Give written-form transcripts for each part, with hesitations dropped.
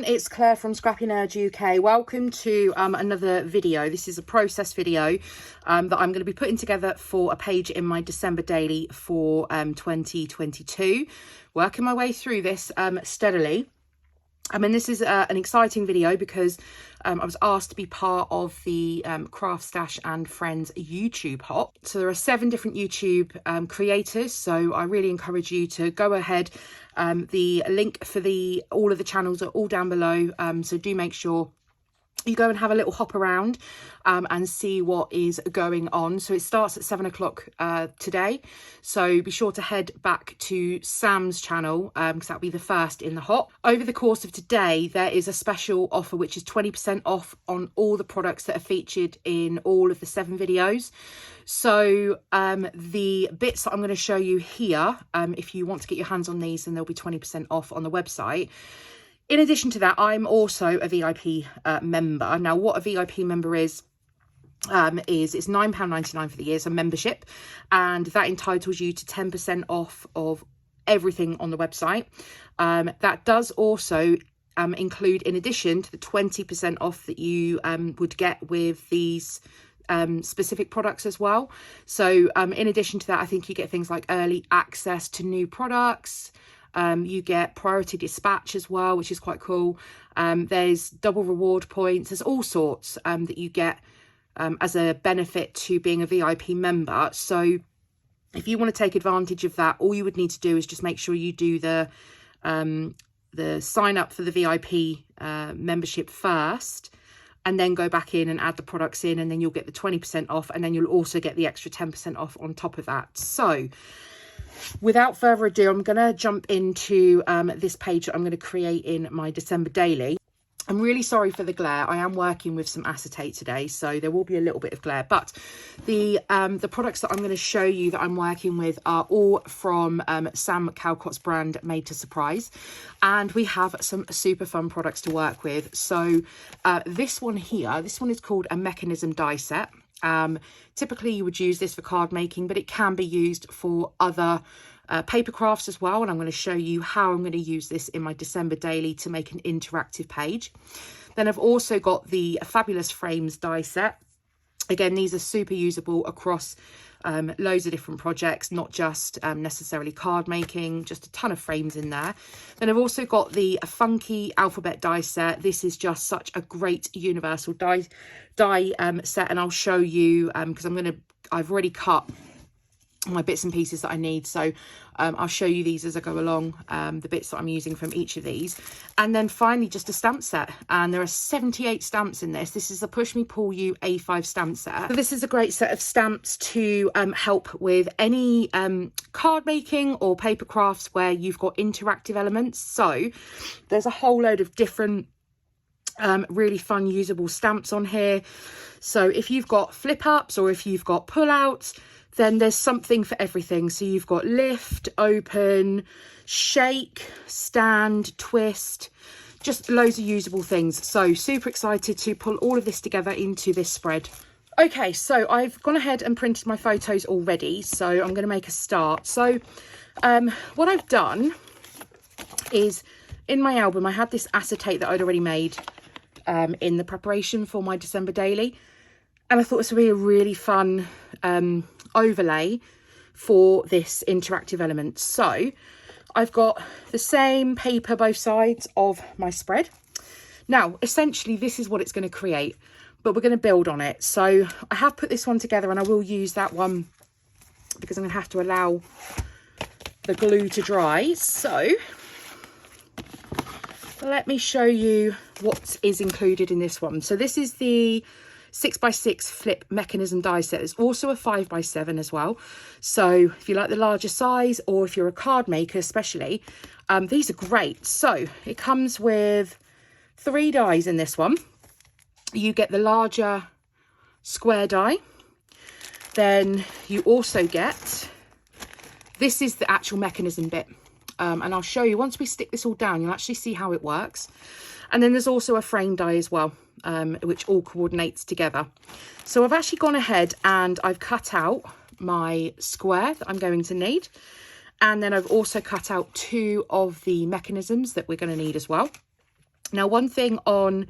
it's Claire from Scrappynerduk UK. Welcome to another video. This is a process video that I'm going to be putting together for a page in my December daily for 2022. Working my way through this steadily. I mean, this is an exciting video because I was asked to be part of the CraftStash and Friends YouTube hop. So there are 7 different YouTube creators. So I really encourage you to go ahead. The link for all of the channels are all down below. So do make sure you go and have a little hop around and see what is going on. So it starts at 7 o'clock today. So be sure to head back to Sam's channel because that'll be the first in the hop. Over the course of today, there is a special offer, which is 20% off on all the products that are featured in all of the 7 videos. So the bits that I'm going to show you here, if you want to get your hands on these, then there'll be 20% off on the website. In addition to that, I'm also a VIP member. Now, what a VIP member is it's £9.99 for the year, so membership, and that entitles you to 10% off of everything on the website. That does also include, in addition to the 20% off that you would get with these specific products as well. So in addition to that, I think you get things like early access to new products. You get priority dispatch as well, which is quite cool. There's double reward points. There's all sorts that you get as a benefit to being a VIP member. So if you want to take advantage of that, all you would need to do is just make sure you do the sign up for the VIP membership first, and then go back in and add the products in, and then you'll get the 20% off, and then you'll also get the extra 10% off on top of that. So without further ado, I'm going to jump into this page that I'm going to create in my December daily. I'm really sorry for the glare. I am working with some acetate today, so there will be a little bit of glare. But the products that I'm going to show you that I'm working with are all from Sam Calcott's brand Made to Surprise. And we have some super fun products to work with. So this one here, this one is called a mechanism die set. Typically you would use this for card making, but it can be used for other paper crafts as well, and I'm going to show you how I'm going to use this in my December daily to make an interactive page. Then I've also got the Fabulous Frames die set. Again, these are super usable across loads of different projects, not just necessarily card making, just a ton of frames in there. Then I've also got the Funky Alphabet die set. This is just such a great universal die set, and I'll show you because I've already cut my bits and pieces that I need, so I'll show you these as I go along, the bits that I'm using from each of these. And then finally just a stamp set, and there are 78 stamps in this. This is the Push Me Pull You A5 stamp set. So this is a great set of stamps to help with any card making or paper crafts where you've got interactive elements. So there's a whole load of different really fun usable stamps on here. So if you've got flip ups or if you've got pull outs, then there's something for everything. So you've got lift, open, shake, stand, twist, just loads of usable things. So super excited to pull all of this together into this spread. Okay, so I've gone ahead and printed my photos already, so I'm going to make a start. So what I've done is, in my album I had this acetate that I'd already made in the preparation for my December daily, and I thought this would be a really fun overlay for this interactive element. So I've got the same paper both sides of my spread. Now essentially this is what it's going to create, but we're going to build on it. So I have put this one together, and I will use that one because I'm going to have to allow the glue to dry. So let me show you what is included in this one. So this is the 6x6 flip mechanism die set. There's also a 5x7 as well. So if you like the larger size, or if you're a card maker especially, these are great. So it comes with 3 dies in this one. You get the larger square die. Then you also get, this is the actual mechanism bit. And I'll show you, once we stick this all down, you'll actually see how it works. And then there's also a frame die as well, which all coordinates together. So I've actually gone ahead and I've cut out my square that I'm going to need. And then I've also cut out 2 of the mechanisms that we're going to need as well. Now, one thing on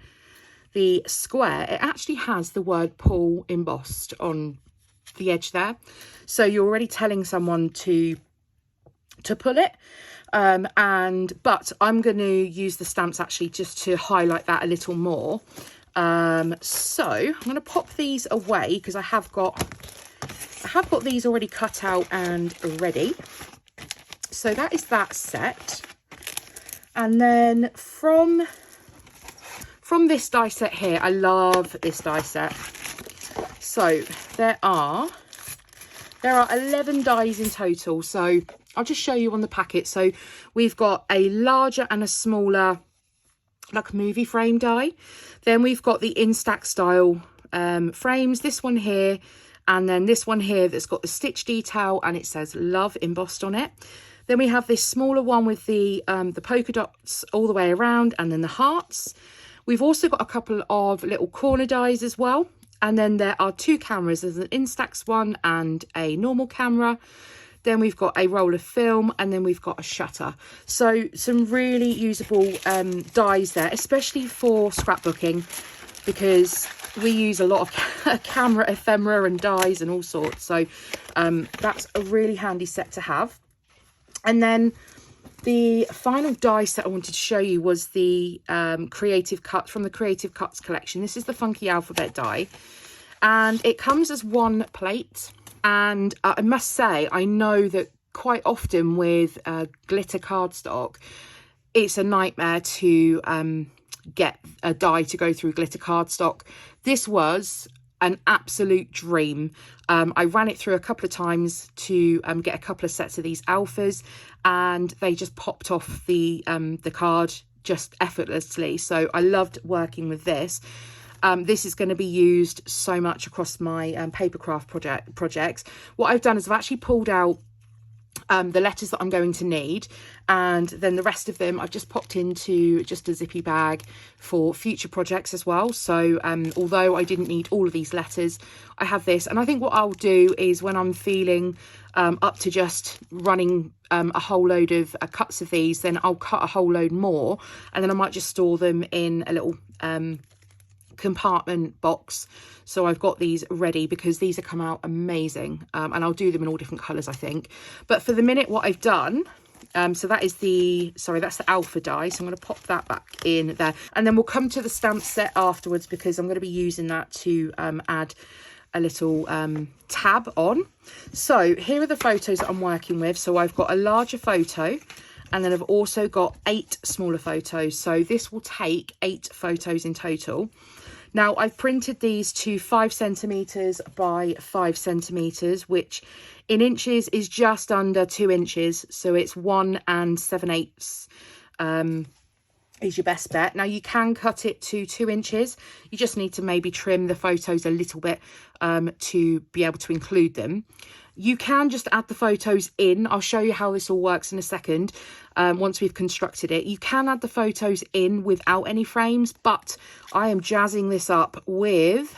the square, it actually has the word pull embossed on the edge there. So you're already telling someone to pull it. But I'm going to use the stamps actually just to highlight that a little more. So I'm going to pop these away because I have got these already cut out and ready. So that is that set. And then from this die set here, I love this die set. So there are 11 dies in total. So I'll just show you on the packet. So we've got a larger and a smaller, like movie frame die. Then we've got the Instax style frames, this one here, and then this one here that's got the stitch detail and it says love embossed on it. Then we have this smaller one with the polka dots all the way around, and then the hearts. We've also got a couple of little corner dies as well. And then there are two cameras. There's an Instax one and a normal camera. Then we've got a roll of film, and then we've got a shutter. So some really usable dies there, especially for scrapbooking, because we use a lot of camera ephemera and dies and all sorts. So that's a really handy set to have. And then the final die set I wanted to show you was the Creative Cuts from the Creative Cuts collection. This is the Funky Alphabet die, and it comes as one plate. And I must say, I know that quite often with glitter cardstock, it's a nightmare to get a die to go through glitter cardstock. This was an absolute dream. I ran it through a couple of times to get a couple of sets of these alphas, and they just popped off the card just effortlessly. So I loved working with this. This is going to be used so much across my papercraft projects. What I've done is I've actually pulled out the letters that I'm going to need, and then the rest of them I've just popped into just a zippy bag for future projects as well. So although I didn't need all of these letters, I have this. And I think what I'll do is when I'm feeling up to just running a whole load of cuts of these, then I'll cut a whole load more, and then I might just store them in a little compartment box. So I've got these ready because these have come out amazing, and I'll do them in all different colours, I think. But for the minute, what I've done, so that is that's the alpha die, so I'm going to pop that back in there, and then we'll come to the stamp set afterwards because I'm going to be using that to add a little tab on. So here are the photos that I'm working with. So I've got a larger photo, and then I've also got 8 smaller photos. So this will take 8 photos in total. Now I've printed these to 5 centimetres by 5 centimetres, which in inches is just under 2 inches. So it's 1 7/8 is your best bet. Now you can cut it to 2 inches. You just need to maybe trim the photos a little bit to be able to include them. You can just add the photos in. I'll show you how this all works in a second once we've constructed it. You can add the photos in without any frames, but I am jazzing this up with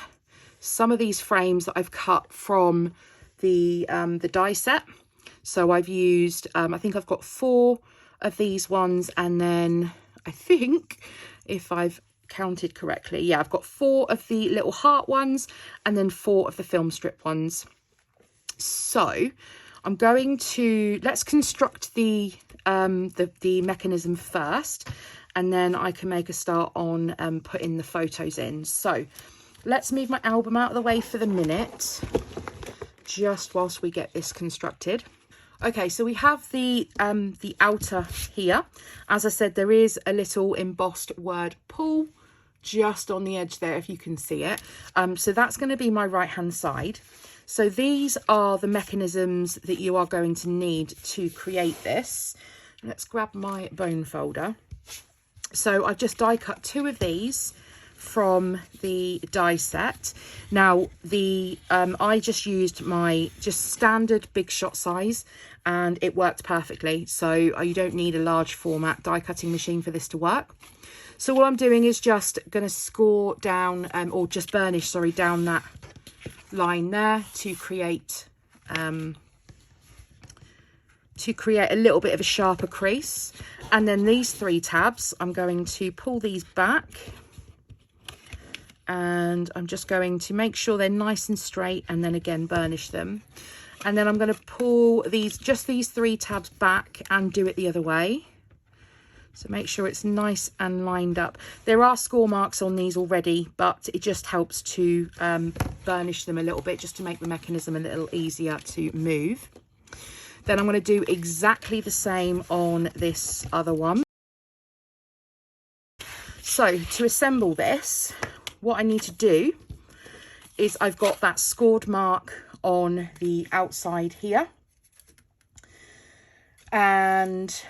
some of these frames that I've cut from the die set. So I've used, I think I've got 4 of these ones, and then I think, if I've counted correctly, yeah, I've got 4 of the little heart ones, and then 4 of the film strip ones. So I'm going to, let's construct the mechanism first, and then I can make a start on putting the photos in. So let's move my album out of the way for the minute, just whilst we get this constructed. Okay, so we have the outer here. As I said, there is a little embossed word pull just on the edge there, if you can see it. So that's going to be my right hand side. So these are the mechanisms that you are going to need to create this. Let's grab my bone folder. So I've just die cut 2 of these from the die set. Now I just used my standard big shot size, and it worked perfectly. So you don't need a large format die cutting machine for this to work. So what I'm doing is just going to score down or just burnish, sorry, down that line there to create to create a little bit of a sharper crease. And then these 3 tabs, I'm going to pull these back, and I'm just going to make sure they're nice and straight, and then again burnish them. And then I'm going to pull these 3 tabs back and do it the other way. So make sure it's nice and lined up. There are score marks on these already, but it just helps to burnish them a little bit, just to make the mechanism a little easier to move. Then I'm going to do exactly the same on this other one. So to assemble this, what I need to do is I've got that scored mark on the outside here, and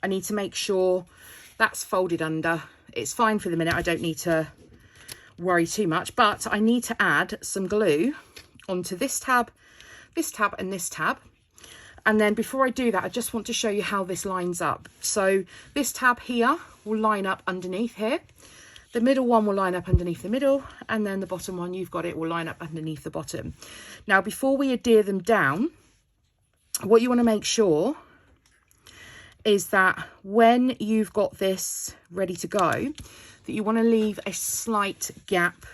I need to make sure that's folded under. It's fine for the minute, I don't need to worry too much, but I need to add some glue onto this tab, and this tab. And then before I do that, I just want to show you how this lines up. So this tab here will line up underneath here. The middle one will line up underneath the middle, and then the bottom one, you've got it, will line up underneath the bottom. Now, before we adhere them down, what you want to make sure is that when you've got this ready to go, that you want to leave a slight gap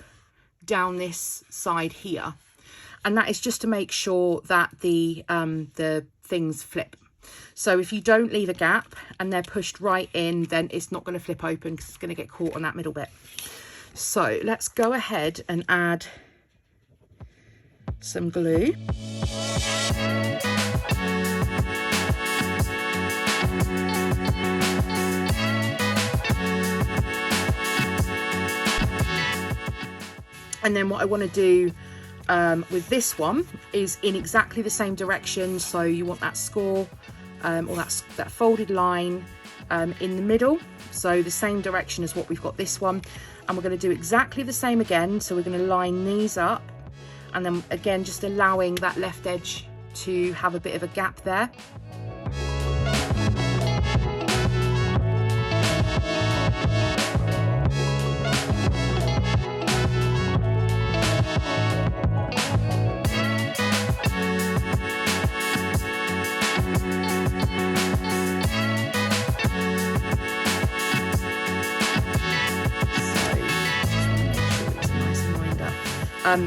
down this side here. And that is just to make sure that the things flip. So if you don't leave a gap and they're pushed right in, then it's not going to flip open because it's going to get caught on that middle bit. So let's go ahead and add some glue. And then what I want to do with this one is in exactly the same direction. So you want that score or that folded line in the middle, so the same direction as what we've got this one. And we're going to do exactly the same again. So we're going to line these up, and then again just allowing that left edge to have a bit of a gap there.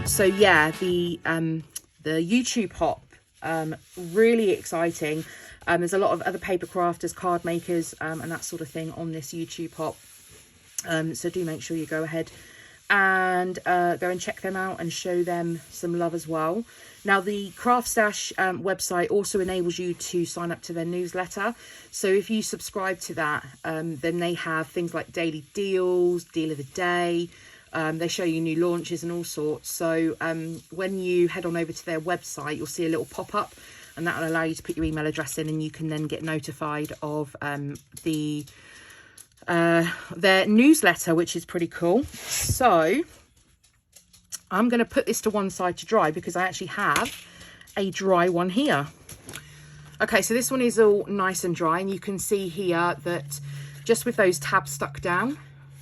So yeah, the YouTube hop, really exciting. There's a lot of other paper crafters, card makers, and that sort of thing on this YouTube hop. So do make sure you go ahead and go and check them out and show them some love as well. Now, the CraftStash website also enables you to sign up to their newsletter. So if you subscribe to that, then they have things like daily deals, deal of the day. They show you new launches and all sorts. So when you head on over to their website, you'll see a little pop-up, and that will allow you to put your email address in, and you can then get notified of their newsletter, which is pretty cool. So I'm going to put this to one side to dry because I actually have a dry one here. Okay, so this one is all nice and dry, and you can see here that just with those tabs stuck down,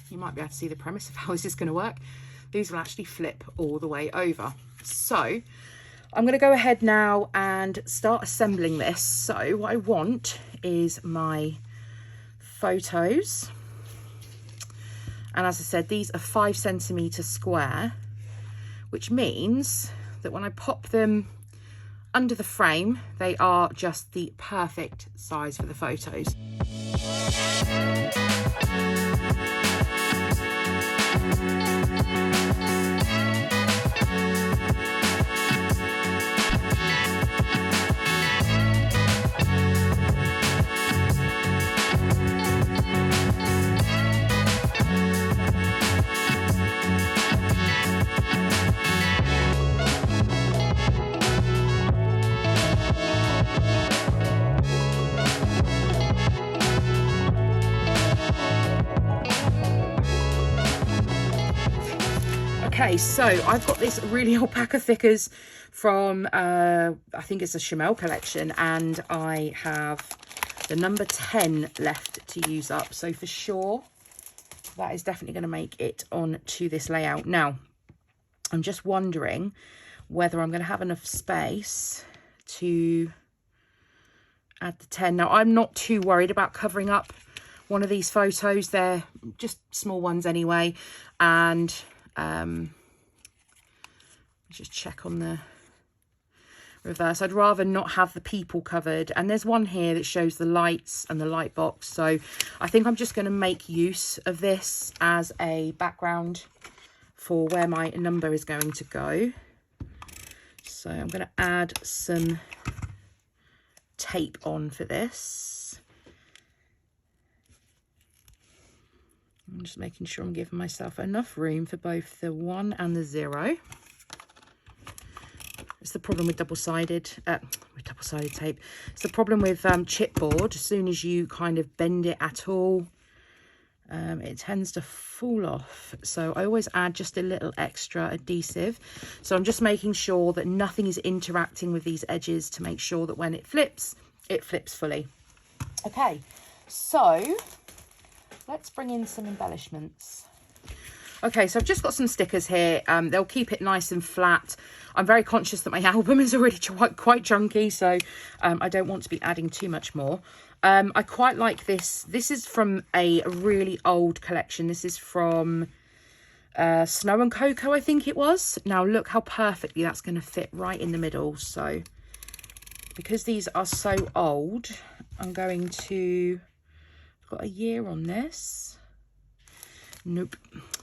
you might be able to see the premise of how this is going to work. These will actually flip all the way over. So I'm going to go ahead now and start assembling this. So what I want is my photos. And as I said, these are 5 centimetre square, which means that when I pop them under the frame, they are just the perfect size for the photos. Okay, so I've got this really old pack of thickers from, I think it's a Chamel collection, and I have the number 10 left to use up. So for sure, that is definitely going to make it onto this layout. Now, I'm just wondering whether I'm going to have enough space to add the 10. Now, I'm not too worried about covering up one of these photos. They're just small ones anyway. And just check on the reverse. I'd rather not have the people covered. And there's one here that shows the lights and the light box. So I think I'm just going to make use of this as a background for where my number is going to go. So I'm going to add some tape on for this. I'm just making sure I'm giving myself enough room for both the 1 and the 0. It's the problem with double-sided tape. It's the problem with chipboard. As soon as you kind of bend it at all, it tends to fall off. So I always add just a little extra adhesive. So I'm just making sure that nothing is interacting with these edges to make sure that when it flips fully. Okay, so let's bring in some embellishments. Okay, so I've just got some stickers here. They'll keep it nice and flat. I'm very conscious that my album is already quite chunky, so I don't want to be adding too much more. I quite like this. This is from a really old collection. This is from Snow and Cocoa, I think it was. Now look how perfectly that's going to fit right in the middle. So because these are so old, I'm going to... I've got a year on this. Nope.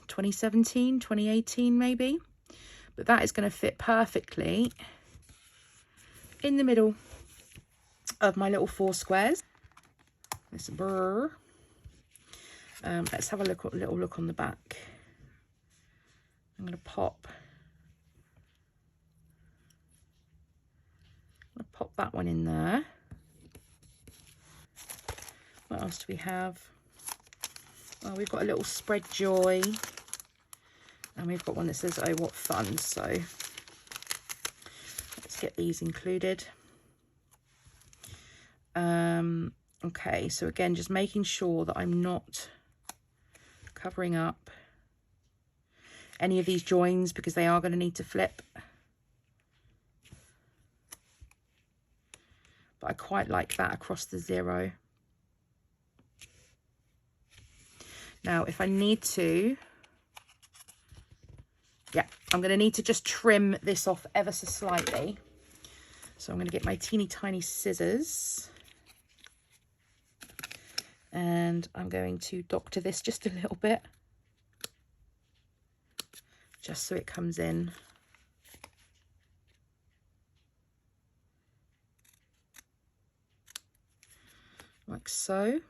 2017, 2018 maybe. But that is going to fit perfectly in the middle of my little 4 squares. This burr. Let's have a little look on the back. I'm going to pop that one in there. What else do we have? Oh, we've got a little spread joy. And we've got one that says, oh, what fun. So let's get these included. Okay, so again, just making sure that I'm not covering up any of these joins because they are going to need to flip. But I quite like that across the 0. Now, if I need to, yeah, I'm going to need to just trim this off ever so slightly. So I'm going to get my teeny tiny scissors. And I'm going to doctor this just a little bit. Just so it comes in. Like so.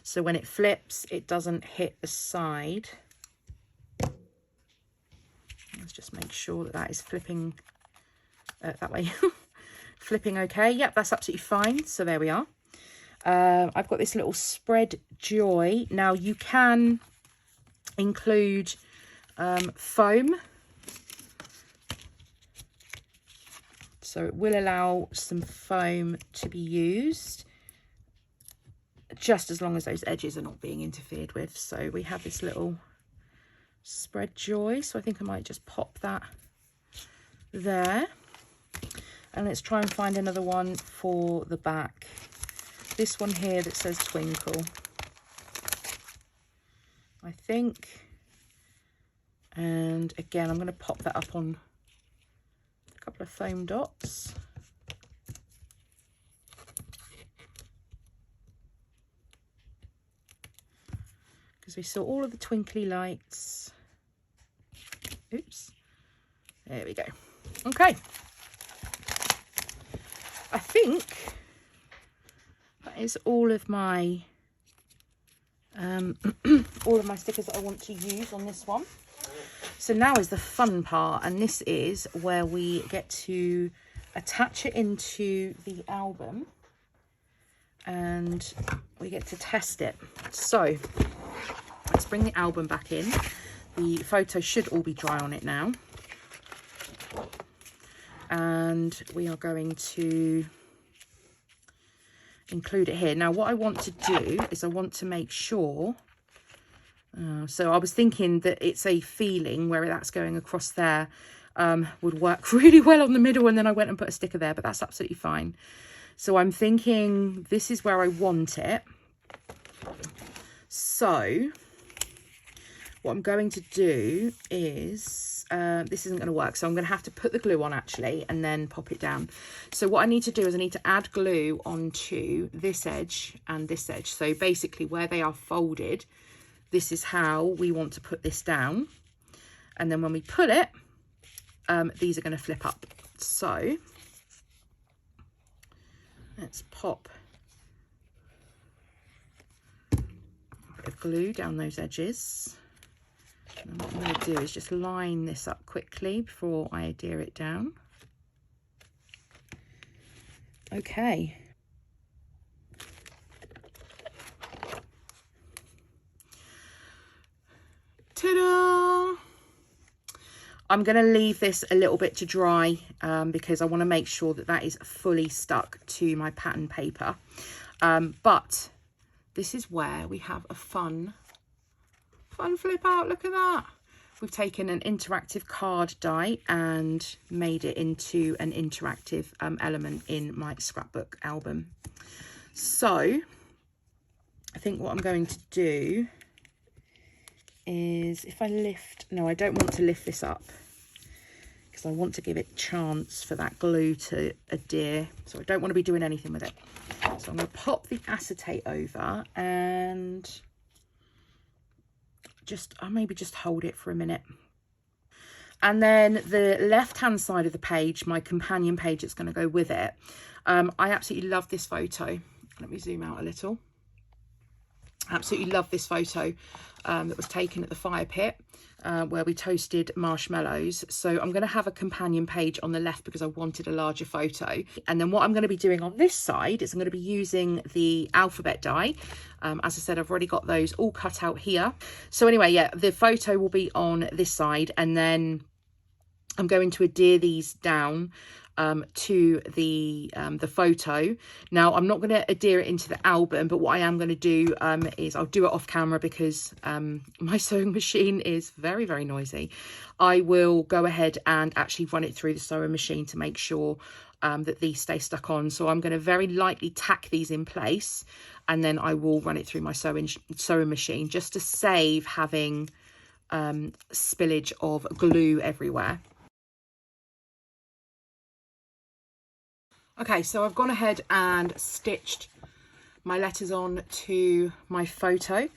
So when it flips, it doesn't hit the side. Let's just make sure that that is flipping that way. Flipping okay. Yep, that's absolutely fine. So there we are. I've got this little spread joy. Now you can include foam. So it will allow some foam to be used, just as long as those edges are not being interfered with. So we have this little spread joy. So I think I might just pop that there. And let's try and find another one for the back. This one here that says twinkle, I think. And again, I'm going to pop that up on a couple of foam dots. Because we saw all of the twinkly lights. Oops. There we go. Okay. I think that is all of my all of my stickers that I want to use on this one. So now is the fun part, and this is where we get to attach it into the album and we get to test it. So let's bring the album back in. The photos should all be dry on it now. And we are going to include it here. Now what I want to do is I want to make sure, so I was thinking that it's a feeling where that's going across there would work really well on the middle, and then I went and put a sticker there, but that's absolutely fine. So I'm thinking this is where I want it. So what I'm going to do is, this isn't going to work. So I'm going to have to put the glue on actually, and then pop it down. So what I need to do is I need to add glue onto this edge and this edge. So basically where they are folded, this is how we want to put this down. And then when we put it, these are going to flip up. So let's pop a bit of glue down those edges. And what I'm going to do is just line this up quickly before I adhere it down. Okay. Ta-da! I'm going to leave this a little bit to dry because I want to make sure that that is fully stuck to my pattern paper. But this is where we have a fun flip out. Look at that. We've taken an interactive card die and made it into an interactive element in my scrapbook album. So I think what I'm going to do is, if I lift, no, I don't want to lift this up because I want to give it a chance for that glue to adhere. So I don't want to be doing anything with it. So I'm going to pop the acetate over and I'll maybe just hold it for a minute. And then the left hand side of the page, my companion page, it's going to go with it. I absolutely love this photo. Let me zoom out a little. Absolutely love this photo that was taken at the fire pit where we toasted marshmallows. So I'm going to have a companion page on the left because I wanted a larger photo. And then what I'm going to be doing on this side is I'm going to be using the alphabet die. As I said, I've already got those all cut out here. So anyway, yeah, the photo will be on this side, and then I'm going to adhere these down to the photo. Now I'm not going to adhere it into the album, but what I am going to do is I'll do it off camera because my sewing machine is very, very noisy. I will go ahead and actually run it through the sewing machine to make sure that these stay stuck on. So I'm going to very lightly tack these in place, and then I will run it through my sewing machine just to save having spillage of glue everywhere. Okay, so I've gone ahead and stitched my letters on to my photo.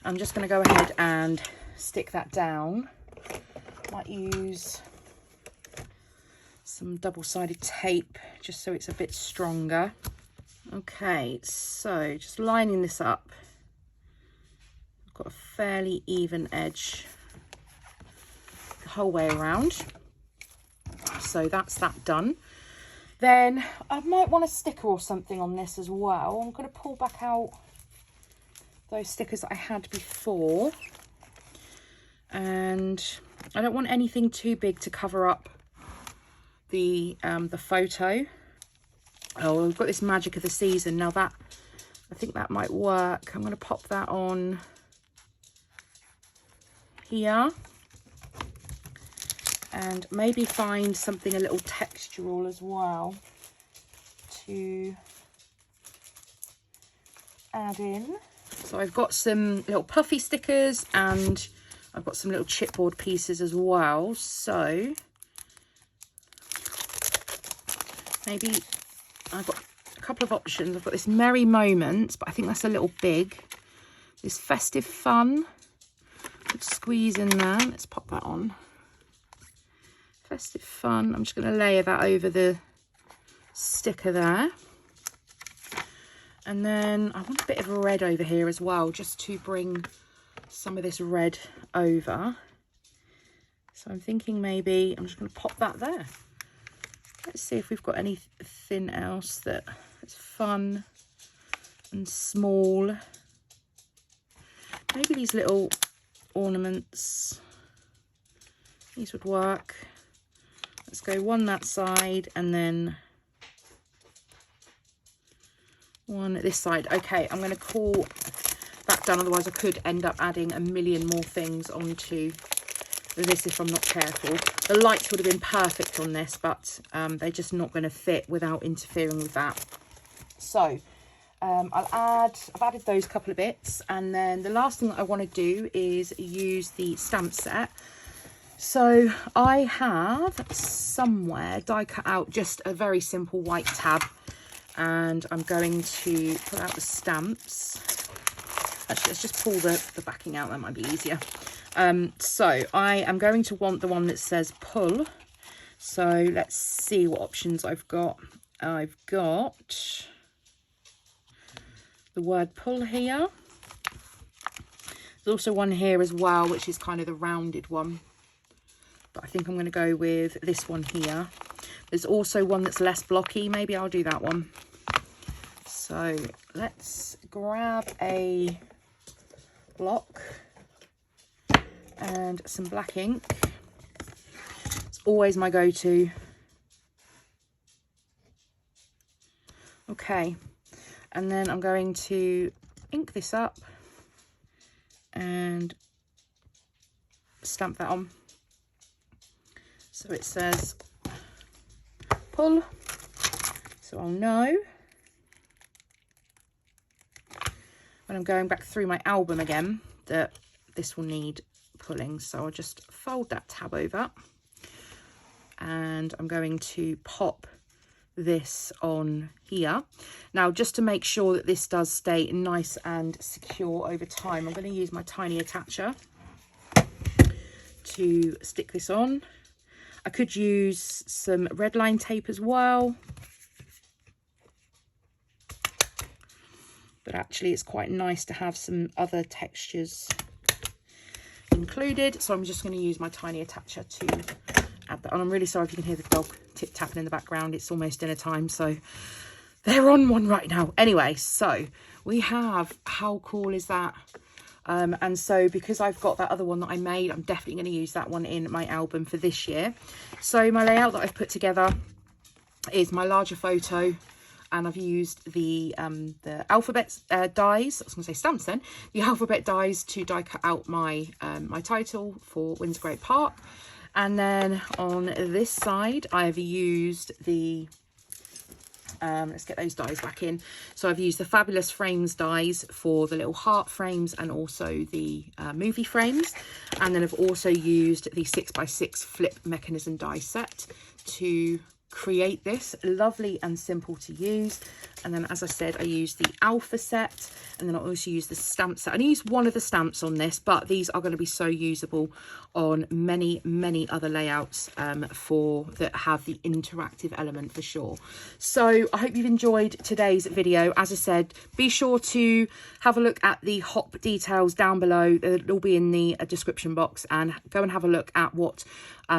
I'm just going to go ahead and stick that down. Might use some double-sided tape just so it's a bit stronger. Okay, so just lining this up. I've got a fairly even edge the whole way around. So that's that done. Then I might want a sticker or something on this as well. I'm going to pull back out those stickers that I had before. And I don't want anything too big to cover up the photo. Oh, we've got this Magic of the Season. Now that, I think that might work. I'm going to pop that on here. And maybe find something a little textural as well to add in. So I've got some little puffy stickers and I've got some little chipboard pieces as well. So maybe I've got a couple of options. I've got this Merry Moments, but I think that's a little big. This Festive Fun, could squeeze in there. Let's pop that on. Festive Fun. I'm just going to layer that over the sticker there. And then I want a bit of red over here as well, just to bring some of this red over. So I'm thinking maybe I'm just going to pop that there. Let's see if we've got anything else that is fun and small. Maybe these little ornaments. These would work. Let's go one that side and then one this side. Okay, I'm going to call that done. Otherwise, I could end up adding a million more things onto this if I'm not careful. The lights would have been perfect on this, but they're just not going to fit without interfering with that. So I've added those couple of bits, and then the last thing that I want to do is use the stamp set. So I have somewhere die cut out just a very simple white tab, and I'm going to pull out the stamps. Actually, let's just pull the backing out, that might be easier. So I am going to want the one that says pull. So let's see what options I've got. I've got the word pull here. There's also one here as well, which is kind of the rounded one, but I think I'm going to go with this one here. There's also one that's less blocky. Maybe I'll do that one. So let's grab a block and some black ink. It's always my go-to. Okay, and then I'm going to ink this up and stamp that on. So it says pull, so I'll know when I'm going back through my album again that this will need pulling. So I'll just fold that tab over, and I'm going to pop this on here. Now, just to make sure that this does stay nice and secure over time, I'm going to use my tiny attacher to stick this on. I could use some red line tape as well, but actually it's quite nice to have some other textures included. So I'm just going to use my tiny attacher to add that on. I'm really sorry if you can hear the dog tip-tapping in the background. It's almost dinner time, so they're on one right now. Anyway, so we have, how cool is that? And so because I've got that other one that I made, I'm definitely going to use that one in my album for this year. So my layout that I've put together is my larger photo, and I've used the alphabet dies. I was going to say stamps then. The alphabet dies to die cut out my my title for Windsor Great Park. And then on this side, I've used the, let's get those dies back in. So I've used the Fabulous Frames dies for the little heart frames and also the movie frames. And then I've also used the 6x6 flip mechanism die set to create this. Lovely and simple to use. And then, as I said, I used the alpha set, and then I also used the stamp set. I used one of the stamps on this, but these are going to be so usable on many other layouts that have the interactive element for sure. So I hope you've enjoyed today's video. As I said, be sure to have a look at the hop details down below. It'll be in the description box, and go and have a look at what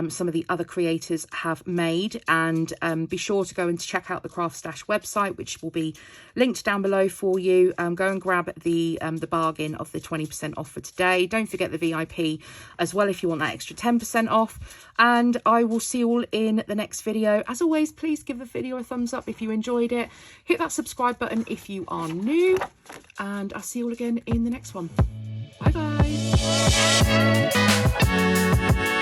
some of the other creators have made, and be sure to go and check out the CraftStash website, which will be linked down below for you. Go and grab the bargain of the 20% off for today. Don't forget the VIP as well if you want that extra 10% off, and I will see you all in the next video. As always, please give the video a thumbs up if you enjoyed it. Hit that subscribe button if you are new, and I'll see you all again in the next one. Bye guys.